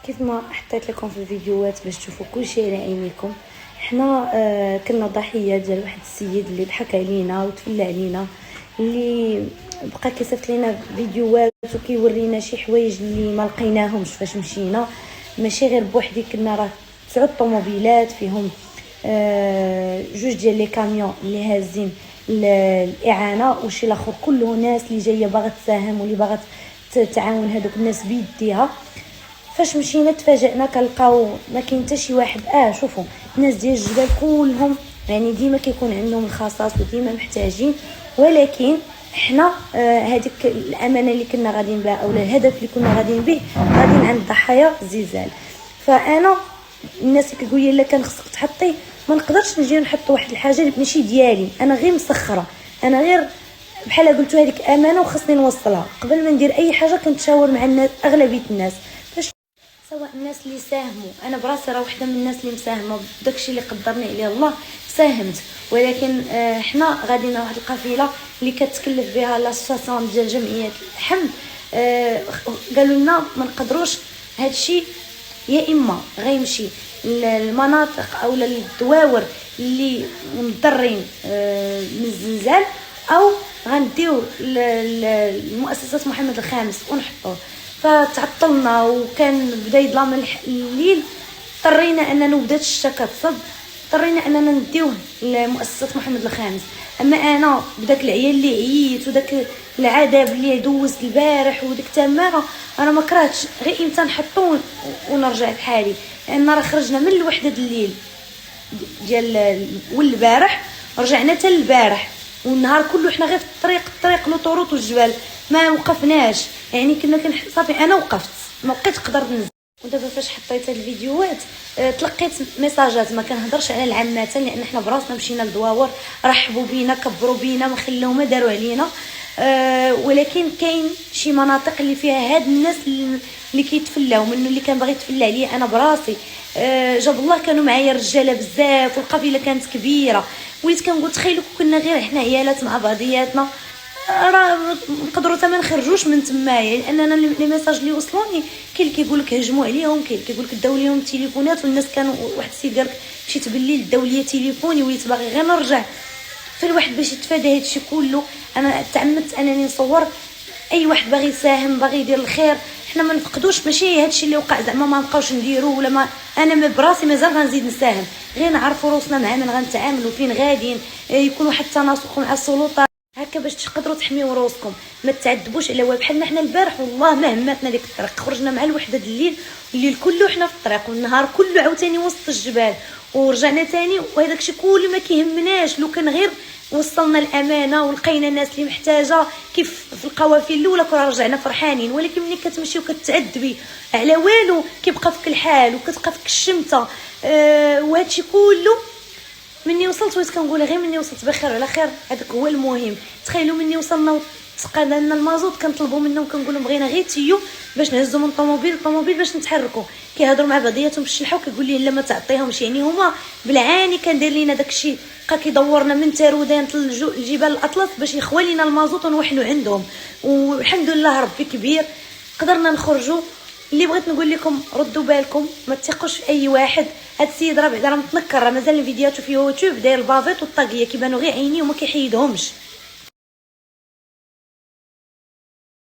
كيف ما حطيت لكم في الفيديوهات باش تشوفوا كل شيء على عينيكم. حنا كنا ضحيه ديال واحد السيد اللي ضحك علينا وتفلى علينا، اللي بقى كيصيفط لينا فيديوهات وكيورينا شي حوايج اللي ما لقيناهمش فاش مشينا. ماشي غير بوحدي، كنا راه 9 طوموبيلات فيهم جوج ديال لي كاميون اللي هازين الاعانه، وشي الاخر كله ناس اللي جايه باغا تساهم واللي باغا تعاون هذوك الناس بيديها. فاش مشينا تفاجئنا كنلقاو ما كاين حتى شي واحد. شوفوا الناس ديال الجبال كلهم يعني ديما كيكون عندهم الخصاص وديما محتاجين، ولكن حنا هذيك الامانه اللي كنا غاديين بها او الهدف اللي كنا غاديين به غاديين عند ضحايا الزلزال. فانا الناس كيقول لي لا كان خصك تحطي، ما نقدرش نجي نحط واحد الحاجه ماشي ديالي، انا غير مسخره، انا غير بحال قلت هذيك امانه وخصني نوصلها. قبل ما ندير اي حاجه كنتشاور مع الناس، اغلبيه الناس، سواء الناس اللي ساهموا. انا براسي راه وحده من الناس اللي مساهمه بداكشي اللي قدرني عليه الله، ساهمت. ولكن حنا غاديين واحد القافله اللي كتكلف بها لاسوسياسيون ديال جمعيه الحمد. قالوا لنا ما نقدروش هادشي، يا اما غيمشي للمناطق او للدواور اللي مضرين من الزلزال، او غنديو لمؤسسه محمد الخامس ونحطوه. فتعطلنا وكان بدا يظلم الليل، اضطرينا اننا بدات الشتا كتصب، اضطرينا اننا نديوه لمؤسسه محمد الخامس. اما انا بداك العيال اللي عييت وداك العذاب اللي دوزت البارح وديك التماره، انا ما كرهتش غير امتى نحطو ونرجع بحالي، لان راه خرجنا من الوحده الليل ديال والبارح رجعنا حتى البارح، والنهار كله حنا غير في الطريق لوطوروط والجبال، ما وقفناش. يعني كنا صافي انا وقفت، ما بقيت قدرت ننزل. ودابا فاش حطيت هاد الفيديوهات تلقيت ميساجات، ما كنهضرش على العامه لان حنا براسنا مشينا للدواور، رحبوا بينا، كبروا بينا، ما خلاو ما داروا علينا. ولكن كاين شي مناطق اللي فيها هاد الناس اللي كيتفلاو منه، اللي كان باغي يتفلى عليا انا براسي. جاب الله كانوا معايا رجاله بزاف والقبيله كانت كبيره، وليت كنقول تخيلوا كنا غير حنا عيالات مع بعضياتنا راه نقدروا حتى ما نخرجوش من تمايا. لاننا لي ميساج اللي وصلوني كاين اللي كيقول لك هجموا عليهم، كاين اللي كيقول لك داو ليهم التليفونات، والناس كانوا واحد السيد قال لك مشيت بالليل داو ليا تليفوني وليت باغي غير نرجع. فالواحد باش يتفادى هادشي كله انا تعمدت انني نصور اي واحد باغي يساهم باغي يدير الخير. حنا ما نفقدوش، ماشي هادشي اللي وقع زعما ما نبقاوش نديرو ولا ما، انا براسي مازال غنزيد نساهم، غير نعرفوا روسنا مع من غنتعاملوا فين غاديين، يكون واحد التناسق مع السلطات هكا باش تقدروا تحميوا روسكم، ما تعذبوش على والو. بحالنا حنا البارح والله ما هماتنا ديك الطريق، خرجنا مع الوحده الليل، الليل كله حنا في الطريق، والنهار كله عاوتاني وسط الجبال، ورجعنا تاني. وهذاك الشيء كله ما كيهمناش، لو كان غير وصلنا الامانه ولقينا الناس اللي محتاجه كيف في القوافل الاولى كنا رجعنا فرحانين. ولكن ملي كتمشي وكتعذبي على والو كيبقى فيك الحال وكتبقى فيك الشمته. وهادشي كله مني وصلت وليت كنقول غير مني وصلت بخير على خير، هذاك هو المهم. تخيلوا مني وصلنا وتسقى لنا المازوت، كنطلبوا منهم كنقول لهم بغينا غير تيو باش نهزوا من الطوموبيل باش نتحركوا. كيهضروا مع بعضياتهم بالشلحه وكيقول لي لا ما تعطيهمش، يعني هما بالعاني كان داير لينا داكشي، بقى كيدورنا من تارودان لجبال الاطلس باش يخوى لينا المازوت ونوحلوا عندهم. والحمد لله ربي كبير قدرنا نخرجوا. اللي بغيت نقول لكم ردوا بالكم، ما تثقوش في اي واحد. هاد السيد راه بعدا راه متنكر، راه مازال فيديوهاتو في يوتيوب داير البافيط والطاقيه كيبانوا غير عينيه وما كيحيدهمش.